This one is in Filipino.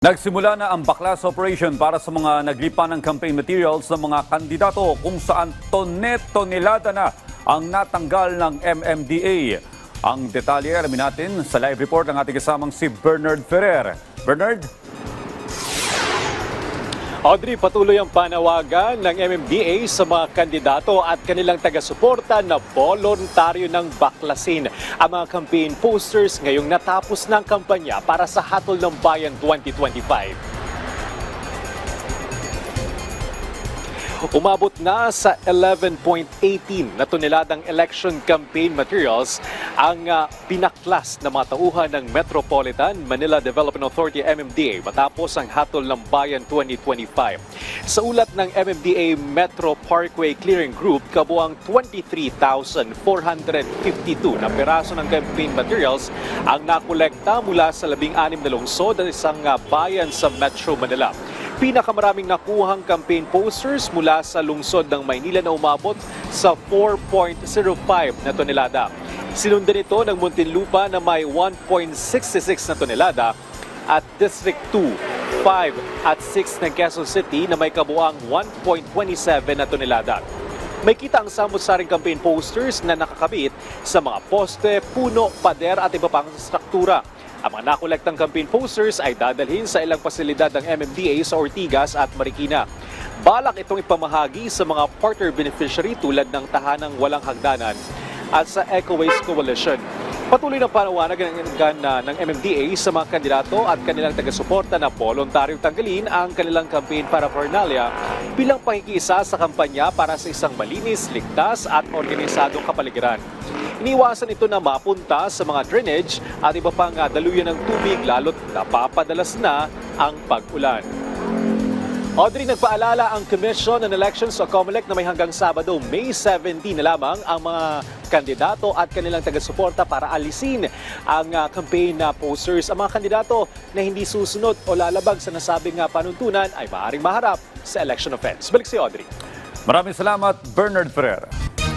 Nagsimula na ang backlash operation para sa mga naglipa ng campaign materials ng mga kandidato kung saan tonelada na ang natanggal ng MMDA. Ang detalye alamin natin sa live report ng ating kasamang si Bernard Ferrer. Bernard? Audrey, patuloy ang panawagan ng MMDA sa mga kandidato at kanilang taga-suporta na voluntaryo ng baklasin ang mga campaign posters ngayong natapos ng kampanya para sa Hatol ng Bayan 2025. Umabot na sa 11.18 na toneladang election campaign materials ang pinaklas na mga tauhan ng Metropolitan Manila Development Authority MMDA matapos ang Hatol ng Bayan 2025. Sa ulat ng MMDA Metro Parkway Clearing Group, kabuang 23,452 na piraso ng campaign materials ang nakolekta mula sa 16 na lungsod at isang bayan sa Metro Manila. Pinakamaraming nakuhang campaign posters mula sa lungsod ng Maynila na umabot sa 4.05 na tonelada. Sinundan ito ng Muntinlupa na may 1.66 na tonelada at District 2, 5 at 6 ng Quezon City na may kabuang 1.27 na tonelada. May kita ang samot-saring campaign posters na nakakabit sa mga poste, puno, pader at iba pang struktura. Ang mga nakolektang campaign posters ay dadalhin sa ilang pasilidad ng MMDA sa Ortigas at Marikina. Balak itong ipamahagi sa mga partner beneficiary tulad ng Tahanang Walang Hagdanan at sa Eco Waste Coalition. Patuloy ng panawagan ng MMDA sa mga kandidato at kanilang taga-suporta na voluntaryong tanggalin ang kanilang campaign paraphernalia bilang pakikiisa sa kampanya para sa isang malinis, ligtas at organisadong kapaligiran. Iniwasan ito na mapunta sa mga drainage at iba pang daluyan ng tubig lalo't napapadalas na ang pag-ulan. Audrey, nagpaalala ang Commission on Elections o COMELEC na may hanggang Sabado, May 17 na lamang ang mga kandidato at kanilang taga-suporta para alisin ang campaign posters. Ang mga kandidato na hindi susunod o lalabag sa nasabing panuntunan ay maaaring maharap sa election offense. Balik si Audrey. Maraming salamat, Bernard Ferrer.